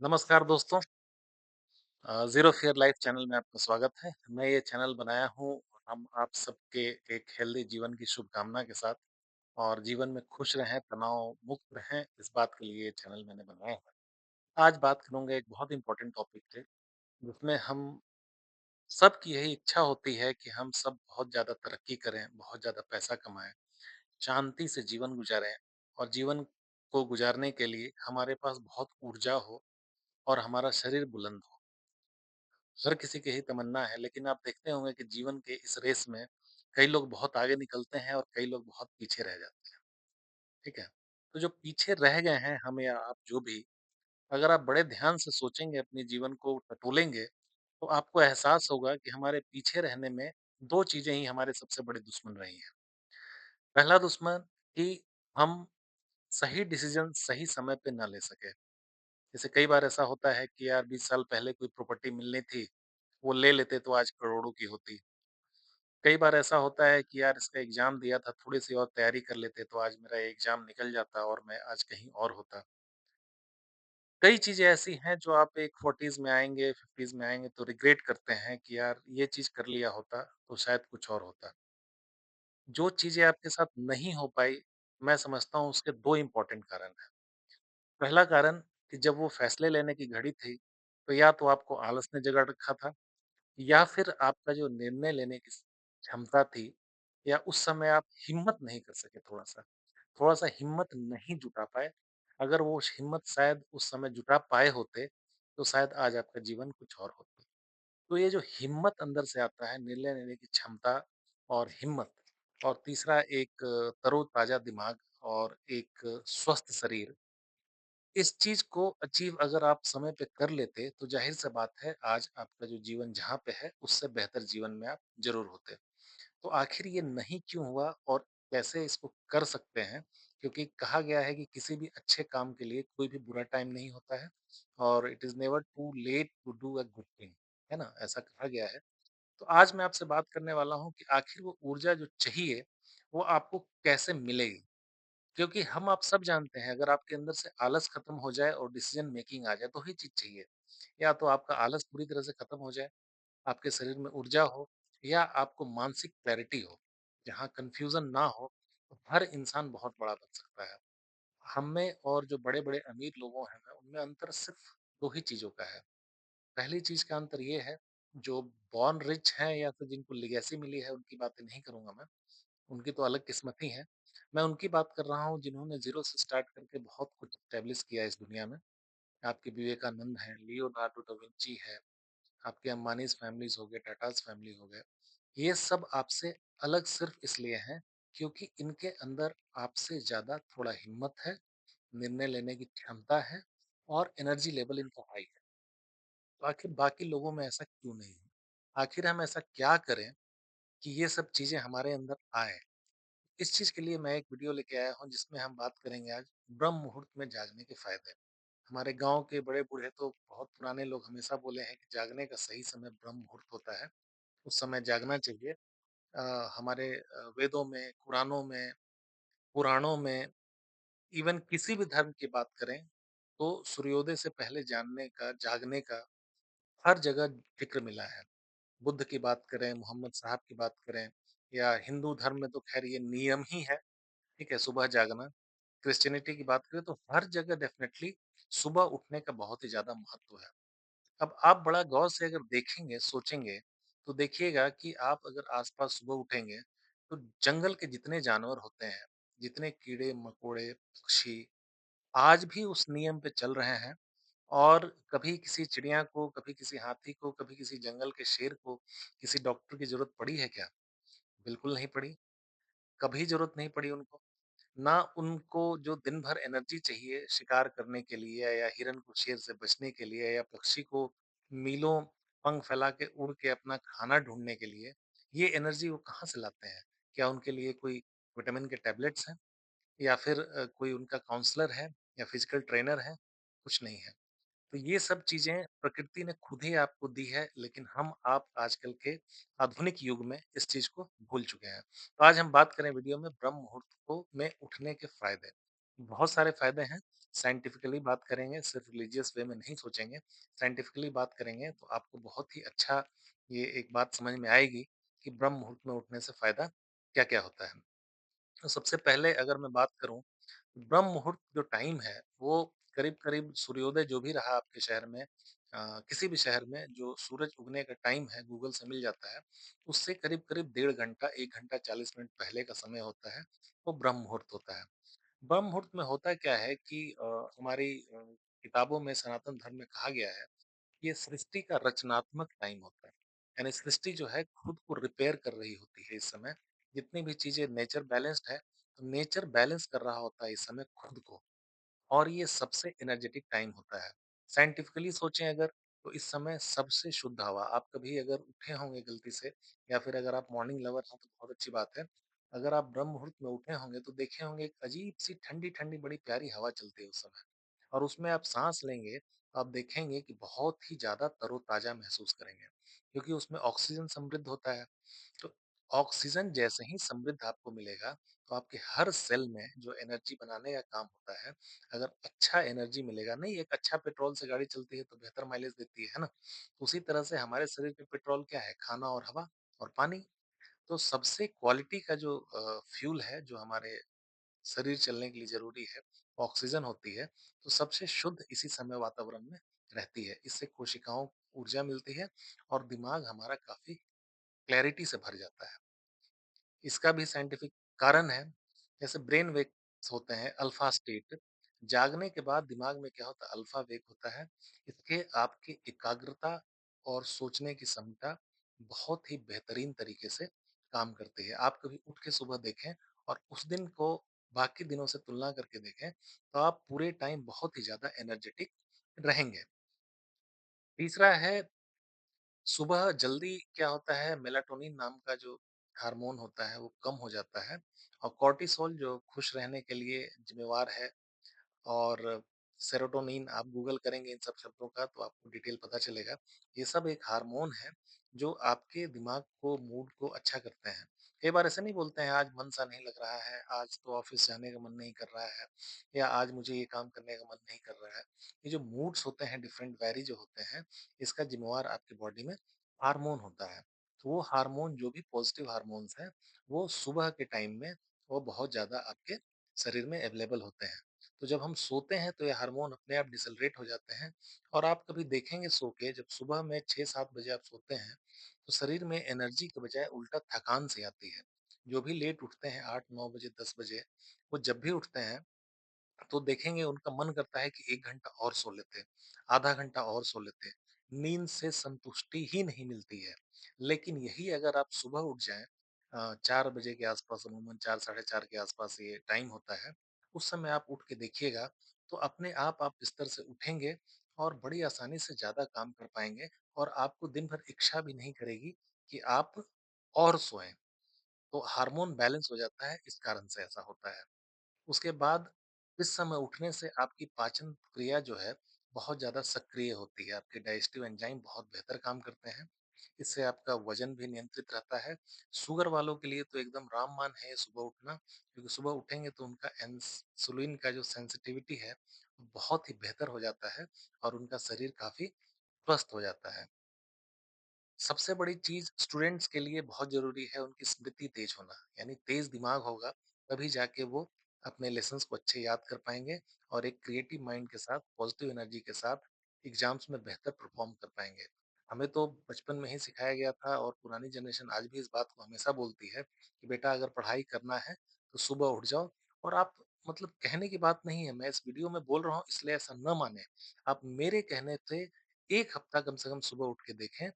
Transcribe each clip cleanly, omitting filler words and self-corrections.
नमस्कार दोस्तों। Zero fear life channel में आपका स्वागत है। मैं ये चैनल बनाया हूँ हम आप सबके एक हेल्दी जीवन की शुभकामना के साथ और जीवन में खुश रहें, तनाव मुक्त रहें, इस बात के लिए ये चैनल मैंने बनाया है। आज बात करूँगा एक बहुत इम्पोर्टेंट टॉपिक पे, जिसमें हम सबकी यही इच्छा होती है कि हम सब बहुत ज़्यादा तरक्की करें, बहुत ज़्यादा पैसा कमाएँ, शांति से जीवन गुज़ारें और जीवन को गुज़ारने के लिए हमारे पास बहुत ऊर्जा हो और हमारा शरीर बुलंद हो। हर किसी की यही तमन्ना है, लेकिन आप देखते होंगे कि जीवन के इस रेस में कई लोग बहुत आगे निकलते हैं और कई लोग बहुत पीछे रह जाते हैं, ठीक है? तो जो पीछे रह गए हैं हम या आप जो भी, अगर आप बड़े ध्यान से सोचेंगे, अपने जीवन को टटोलेंगे, तो आपको एहसास होगा कि हमारे पीछे रहने में 2 चीज़ें ही हमारे सबसे बड़े दुश्मन रही हैं। पहला दुश्मन कि हम सही डिसीज़न सही समय पे ना ले सके। जैसे कई बार ऐसा होता है कि यार 20 साल पहले कोई प्रॉपर्टी मिलनी थी, वो ले लेते तो आज करोड़ों की होती। कई बार ऐसा होता है कि यार इसका एग्ज़ाम दिया था, थोड़ी-सी और तैयारी कर लेते तो आज मेरा एग्ज़ाम निकल जाता और मैं आज कहीं और होता। कई चीज़ें ऐसी हैं जो आप एक 40s में आएँगे, 50s में आएँगे तो रिग्रेट करते हैं कि यार ये चीज़ कर लिया होता तो शायद कुछ और होता। जो चीज़ें आपके साथ नहीं हो पाई, मैं समझता हूँ उसके 2 इम्पोर्टेंट कारण हैं। पहला कारण कि जब वो फैसले लेने की घड़ी थी, तो या तो आपको आलस ने जगाड़ रखा था या फिर आपका जो निर्णय लेने की क्षमता थी या उस समय आप हिम्मत नहीं कर सके थोड़ा-सा हिम्मत नहीं जुटा पाए। अगर वो हिम्मत शायद उस समय जुटा पाए होते, तो शायद आज आपका जीवन कुछ और होता। तो ये जो हिम्मत अंदर से आता है, निर्णय लेने की क्षमता और हिम्मत और तीसरा एक तरोताज़ा दिमाग और एक स्वस्थ शरीर, इस चीज़ को अचीव अगर आप समय पे कर लेते, तो ज़ाहिर-सी बात है आज आपका जो जीवन जहाँ पे है, उससे बेहतर जीवन में आप ज़रूर होते। तो आखिर ये नहीं क्यों हुआ और कैसे इसको कर सकते हैं? क्योंकि कहा गया है कि किसी भी अच्छे काम के लिए कोई भी बुरा टाइम नहीं होता है और it is never too late to do a good thing, है ना? ऐसा कहा गया है। तो आज मैं आपसे बात करने वाला हूँ कि आखिर वो ऊर्जा जो चाहिए, वो आपको कैसे मिलेगी? क्योंकि हम आप सब जानते हैं अगर आपके अंदर से आलस खत्म हो जाए और डिसीजन मेकिंग आ जाए तो ही चीज़ चाहिए। या तो आपका आलस पूरी तरह से खत्म हो जाए, आपके शरीर में ऊर्जा हो या आपको मानसिक क्लैरिटी हो, जहाँ कन्फ्यूज़न ना हो, तो हर इंसान बहुत बड़ा बन सकता है। हम में और जो बड़े-बड़े अमीर लोगों हैं ना, उनमें अंतर सिर्फ़ 2 ही चीज़ों का है। पहली चीज़ का अंतर ये है, जो बॉर्न रिच हैं या फिर जिनको लेगेसी मिली है, उनकी बातें नहीं करूँगा मैं। उनकी तो अलग किस्मत ही है। मैं उनकी बात कर रहा हूँ जिन्होंने ज़ीरो से स्टार्ट करके बहुत कुछ एस्टेब्लिश किया है इस दुनिया में। आपके विवेकानंद हैं, लियोनार्डो डा विंची है, आपके अंबानीज़ फैमिलीज़ हो गए, टाटाज़ फैमिली हो गए। ये सब आपसे अलग सिर्फ़ इसलिए हैं क्योंकि इनके अंदर आपसे ज़्यादा थोड़ा हिम्मत है, निर्णय लेने की क्षमता है और एनर्जी लेवल इनका हाई है। तो आखिर बाकी लोगों में ऐसा क्यों नहीं है? आखिर हम ऐसा क्या करें कि ये सब चीज़ें हमारे अंदर आएँ? इस चीज़ के लिए मैं एक वीडियो लेके आया हूँ जिसमें हम बात करेंगे आज ब्रह्म मुहूर्त में जागने के फ़ायदे। हमारे गाँव के बड़े-बूढ़े तो बहुत पुराने लोग हमेशा बोले हैं कि जागने का सही समय ब्रह्म मुहूर्त होता है, उस समय जागना चाहिए। हमारे वेदों में, कुरानों में, पुराणों में, इवन किसी भी धर्म की बात करें, तो सूर्योदय से पहले जानने का, जागने का हर जगह ज़िक्र मिला है। बुद्ध की बात करें, मोहम्मद साहब की बात करें या हिंदू धर्म में तो ख़ैर ये नियम ही है, ठीक है? सुबह जागना। क्रिश्चियनिटी की बात करें तो हर जगह डेफ़िनेटली सुबह उठने का बहुत ही ज़्यादा महत्व है। अब आप बड़ा गौर से अगर देखेंगे, सोचेंगे, तो देखिएगा कि आप अगर आस-पास सुबह उठेंगे, तो जंगल के जितने जानवर होते हैं, जितने कीड़े-मकोड़े, पक्षी, आज भी उस नियम पे चल रहे हैं और कभी किसी चिड़िया को, कभी किसी हाथी को, कभी किसी जंगल के शेर को, किसी डॉक्टर की ज़रूरत पड़ी है क्या? बिल्कुल नहीं पड़ी, कभी ज़रूरत नहीं पड़ी उनको। ना उनको जो दिन भर एनर्जी चाहिए शिकार करने के लिए या हिरन को शेर से बचने के लिए या पक्षी को मीलों पंख फैला के उड़ के अपना खाना ढूँढने के लिए, ये एनर्जी वो कहाँ से लाते हैं? क्या उनके लिए कोई विटामिन के टैबलेट्स हैं या फिर कोई उनका काउंसलर है या फिजिकल ट्रेनर है? कुछ नहीं है। तो ये सब चीज़ें प्रकृति ने खुद ही आपको दी है, लेकिन हम आप आजकल के आधुनिक युग में इस चीज़ को भूल चुके हैं। तो आज हम बात करें वीडियो में ब्रह्म मुहूर्त को में उठने के फ़ायदे। बहुत सारे फ़ायदे हैं। साइंटिफिकली बात करेंगे, सिर्फ़ रिलीजियस वे में नहीं सोचेंगे। साइंटिफिकली बात करेंगे तो आपको बहुत ही अच्छा ये एक बात समझ में आएगी कि ब्रह्म मुहूर्त में उठने से फ़ायदा क्या-क्या होता है। तो सबसे पहले अगर मैं बात करूँ, ब्रह्म मुहूर्त जो टाइम है, वो करीब-करीब सूर्योदय जो भी रहा आपके शहर में किसी भी शहर में जो सूरज उगने का टाइम है, गूगल से मिल जाता है, उससे करीब-करीब डेढ़ घंटा, 1 घंटा 40 मिनट पहले का समय होता है, वो ब्रह्म मुहूर्त होता है। ब्रह्म मुहूर्त में होता क्या है कि हमारी किताबों में सनातन धर्म में कहा गया है, ये सृष्टि का रचनात्मक टाइम होता है। यानी सृष्टि जो है खुद को रिपेयर कर रही होती है इस समय। जितनी भी चीज़ें नेचर बैलेंस्ड है, तो नेचर बैलेंस कर रहा होता है इस समय खुद को। और ये सबसे एनर्जेटिक टाइम होता है। साइंटिफिकली सोचें अगर तो इस समय सबसे शुद्ध हवा आप कभी अगर उठे होंगे गलती से या फिर अगर आप मॉर्निंग लवर हैं तो बहुत अच्छी बात है। अगर आप ब्रह्म मुहूर्त में उठे होंगे तो देखे होंगे एक अजीब-सी ठंडी-ठंडी बड़ी प्यारी हवा चलती है उस समय और उसमें आप साँस लेंगे तो आप देखेंगे कि बहुत ही ज़्यादा तरोताज़ा महसूस करेंगे क्योंकि उसमें ऑक्सीजन समृद्ध होता है। तो ऑक्सीजन जैसे ही समृद्ध आपको मिलेगा तो आपके हर सेल में जो एनर्जी बनाने का काम होता है अगर अच्छा एनर्जी मिलेगा नहीं एक अच्छा पेट्रोल से गाड़ी चलती है तो बेहतर माइलेज देती है ना तो उसी तरह से हमारे शरीर में पेट्रोल क्या है खाना और हवा और पानी तो सबसे क्वालिटी का जो फ्यूल है जो हमारे शरीर चलने के लिए जरूरी है ऑक्सीजन होती है तो सबसे शुद्ध इसी समय वातावरण में रहती है इससे कोशिकाओं को ऊर्जा मिलती है और दिमाग हमारा काफी क्लैरिटी से भर जाता है इसका भी साइंटिफिक कारण है। जैसे ब्रेन वेव्स होते हैं अल्फा स्टेट, जागने के बाद दिमाग में क्या होता है अल्फा वेव होता है। इसके आपकी एकाग्रता और सोचने की क्षमता बहुत ही बेहतरीन तरीके से काम करती है। आप कभी उठ के सुबह देखें और उस दिन को बाकी दिनों से तुलना करके देखें, तो आप पूरे टाइम बहुत ही ज़्यादा एनर्जेटिक रहेंगे। तीसरा है सुबह जल्दी क्या होता है मेलाटोनिन नाम का जो हार्मोन होता है वो कम हो जाता है और कॉर्टिसोल जो खुश रहने के लिए जिम्मेवार है और सेरोटोनिन आप गूगल करेंगे इन सब शब्दों का तो आपको डिटेल पता चलेगा। ये सब एक हार्मोन है जो आपके दिमाग को मूड को अच्छा करते हैं। कई बार ऐसे नहीं बोलते हैं आज मन सा नहीं लग रहा है, आज तो ऑफिस जाने का मन नहीं कर रहा है या आज मुझे ये काम करने का मन नहीं कर रहा है। ये जो मूड्स होते हैं डिफरेंट वैरी जो होते हैं इसका जिम्मेवार आपकी बॉडी में हार्मोन होता है। तो वो हार्मोन जो भी पॉजिटिव हार्मोन्स हैं वो सुबह के टाइम में वो बहुत ज़्यादा आपके शरीर में अवेलेबल होते हैं। तो जब हम सोते हैं तो ये हार्मोन अपने आप डिसलरेट हो जाते हैं और आप कभी देखेंगे सो के जब सुबह में 6-7 बजे आप सोते हैं तो शरीर में एनर्जी के बजाय उल्टा थकान सी आती है। जो भी लेट उठते हैं 8-9 बजे 10 बजे वो जब भी उठते हैं तो देखेंगे उनका मन करता है कि 1 घंटा और सो लेते, आधा घंटा और सो लेते। नींद से संतुष्टि ही नहीं मिलती है। लेकिन यही अगर आप सुबह उठ जाएँ 4 बजे के आस-पास अमूमन 4 साढ़े 4 के आस-पास ये टाइम होता है। उस समय आप उठ के देखिएगा तो अपने आप बिस्तर से उठेंगे और बड़ी आसानी से ज़्यादा काम कर पाएँगे और आपको दिन भर इच्छा भी नहीं करेगी कि आप और सोएँ। तो हार्मोन बैलेंस हो जाता है, इस कारण से ऐसा होता है। उसके बाद इस समय उठने से आपकी पाचन क्रिया जो है बहुत ज़्यादा सक्रिय होती है। आपके डाइजेस्टिव एंजाइम बहुत बेहतर काम करते हैं। इससे आपका वज़न भी नियंत्रित रहता है। शुगर वालों के लिए तो एकदम रामबाण है ये सुबह उठना क्योंकि सुबह उठेंगे तो उनका इंसुलिन का जो सेंसिटिविटी है वो बहुत ही बेहतर हो जाता है और उनका शरीर काफ़ी स्वस्थ हो जाता है। सबसे बड़ी चीज़ स्टूडेंट्स के लिए बहुत ज़रूरी है उनकी स्मृति तेज होना, यानी तेज दिमाग होगा तभी जाके वो अपने लेसन्स को अच्छे याद कर पाएँगे और एक क्रिएटिव माइंड के साथ, पॉजिटिव एनर्जी के साथ एग्ज़ाम्स में बेहतर परफ़ॉर्म कर पाएँगे। हमें तो बचपन में ही सिखाया गया था और पुरानी जनरेशन आज भी इस बात को हमेशा बोलती है कि बेटा अगर पढ़ाई करना है तो सुबह उठ जाओ और आप मतलब कहने की बात नहीं है, मैं इस वीडियो में बोल रहा हूँ इसलिए ऐसा न मानें। आप मेरे कहने से 1 हफ्ता कम से कम सुबह उठ के देखें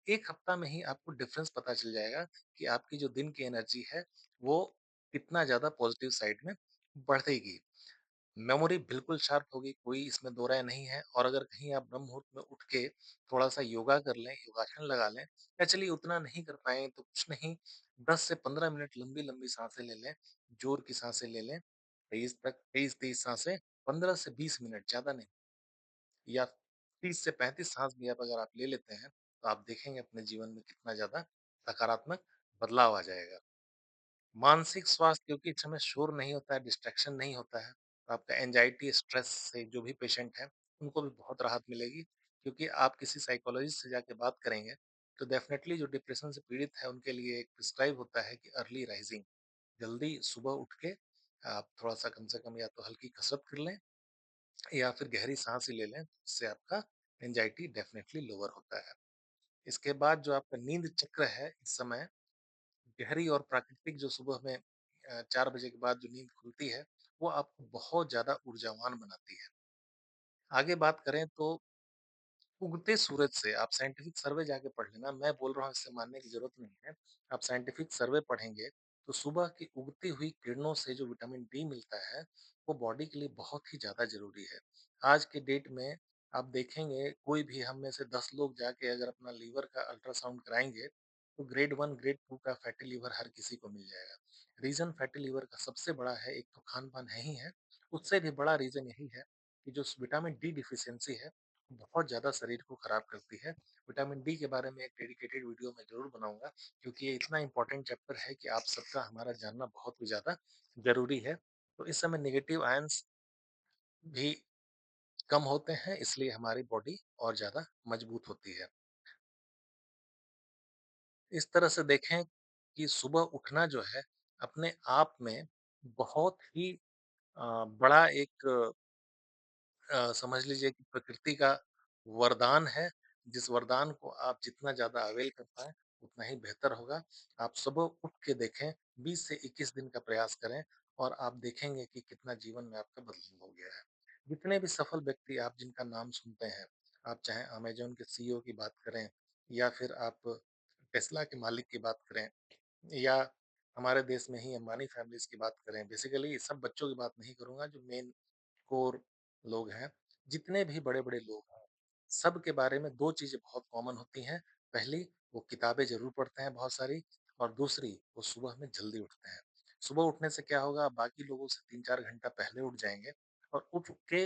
1 हफ्ता में ही आपको डिफरेंस पता चल जाएगा कि आपकी जो दिन की एनर्जी है, वो कितना ज़्यादा पॉजिटिव साइड में बढ़ेगी। मेमोरी बिल्कुल शार्प होगी, कोई इसमें दो राय नहीं है और अगर कहीं आप ब्रह्म मुहूर्त में उठ के थोड़ा-सा योगा कर लें, योगासन लगा लें या चलिए उतना नहीं कर पाएँ तो कुछ नहीं 10 से 15 मिनट लंबी-लंबी साँसें ले लें, जोर की साँसें ले लें, 23 साँसें 15 से 20 मिनट ज़्यादा नहीं। या 30 से 35 साँस भी आप अगर आप ले लेते हैं, तो आप देखेंगे अपने जीवन में कितना ज़्यादा सकारात्मक बदलाव आ जाएगा। मानसिक स्वास्थ्य क्योंकि इस समय शोर नहीं होता है, डिस्ट्रैक्शन नहीं होता है, आपका एंजाइटी, स्ट्रेस से जो भी पेशेंट हैं, उनको भी बहुत राहत मिलेगी क्योंकि आप किसी साइकोलॉजिस्ट से जाके बात करेंगे, तो डेफ़िनेटली जो डिप्रेशन से पीड़ित है, उनके लिए एक प्रिस्क्राइब होता है कि अर्ली राइज़िंग, जल्दी सुबह उठ के आप थोड़ा-सा कम से कम या तो हल्की कसरत कर लें या फिर गहरी साँस ही ले लें, इससे आपका एंजाइटी डेफ़िनेटली लोअर होता है। इसके बाद जो आपका नींद चक्र है, इस समय गहरी और प्राकृतिक जो सुबह में 4 बजे के बाद जो नींद खुलती है, वो आपको बहुत ज़्यादा ऊर्जावान बनाती है। आगे बात करें तो उगते सूरज से आप साइंटिफिक सर्वे जाके पढ़ लेना, मैं बोल रहा हूँ इससे मानने की ज़रूरत नहीं है। आप साइंटिफिक सर्वे पढ़ेंगे, तो सुबह की उगती हुई किरणों से जो विटामिन डी मिलता है, वो बॉडी के लिए बहुत ही ज़्यादा ज़रूरी है। आज के डेट में आप देखेंगे कोई भी हम में से 10 लोग जाके अगर अपना लीवर का अल्ट्रासाउंड कराएँगे, तो ग्रेड 1, ग्रेड 2 का फैटी लिवर हर किसी को मिल जाएगा। रीज़न फैटी लिवर का सबसे बड़ा है, एक तो खान-पान है ही है, उससे भी बड़ा रीज़न यही है कि जो विटामिन डी डिफिशियंसी है, बहुत ज़्यादा शरीर को खराब करती है। विटामिन डी के बारे में एक डेडिकेटेड वीडियो मैं ज़रूर बनाऊँगा क्योंकि ये इतना इम्पोर्टेंट चैप्टर है कि आप सबका हमारा जानना बहुत ही ज़्यादा ज़रूरी है। तो इस समय नेगेटिव आयन्स भी कम होते हैं, इसलिए हमारी बॉडी और ज़्यादा मजबूत होती है। इस तरह से देखें कि सुबह उठना जो है, अपने आप में बहुत ही बड़ा एक समझ लीजिए कि प्रकृति का वरदान है, जिस वरदान को आप जितना ज़्यादा अवेल कर पाएँ, उतना ही बेहतर होगा। आप सुबह उठ के देखें, 20 से 21 दिन का प्रयास करें और आप देखेंगे कि कितना जीवन में आपका बदलाव हो गया है। जितने भी सफल व्यक्ति आप जिनका नाम सुनते हैं, आप चाहे अमेज़न के सीईओ की बात करें या फिर आप टेस्ला के मालिक की बात करें या हमारे देश में ही अंबानी फैमिलीज़ की बात करें, बेसिकली सब बच्चों की बात नहीं करूँगा जो मेन कोर लोग हैं, जितने भी बड़े-बड़े लोग हैं, सबके बारे में 2 चीज़ें बहुत कॉमन होती हैं। पहली, वो किताबें ज़रूर पढ़ते हैं बहुत सारी और दूसरी, वो सुबह में जल्दी उठते हैं। सुबह उठने से क्या होगा, आप बाकी लोगों से 3-4 घंटा पहले उठ जाएँगे और उठ के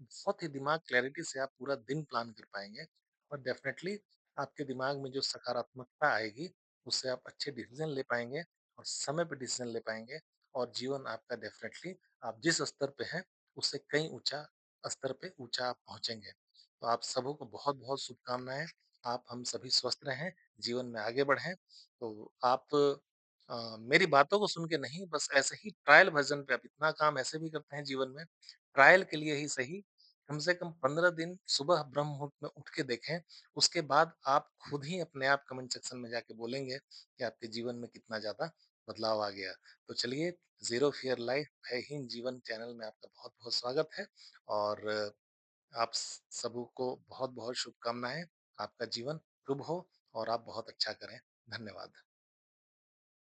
बहुत ही दिमाग क्लैरिटी से आप पूरा दिन प्लान कर पाएँगे और डेफ़िनेटली आपके दिमाग में जो सकारात्मकता आएगी, उससे आप अच्छे डिसीज़न ले पाएँगे और समय पे डिसीज़न ले पाएँगे और जीवन आपका डेफ़िनेटली आप जिस स्तर पे हैं, उससे कहीं ऊँचा स्तर पे ऊँचा आप पहुँचेंगे। तो आप सबों को बहुत-बहुत शुभकामनाएँ। आप हम सभी स्वस्थ रहें, जीवन में आगे बढ़ें। तो आप मेरी बातों को सुन के नहीं, बस ऐसे ही ट्रायल वर्ज़न पे आप इतना काम ऐसे भी करते हैं जीवन में, ट्रायल के लिए ही सही, कम से कम 15 दिन सुबह ब्रह्म मुहूर्त में उठ के देखें। उसके बाद आप खुद ही अपने आप कमेंट सेक्शन में जाके बोलेंगे कि आपके जीवन में कितना ज़्यादा बदलाव आ गया। तो चलिए, ज़ीरो फ़ियर लाइफ़ भयहीन जीवन चैनल में आपका बहुत-बहुत स्वागत है और आप सबों को बहुत-बहुत शुभकामनाएँ। आपका जीवन शुभ हो और आप बहुत अच्छा करें। धन्यवाद।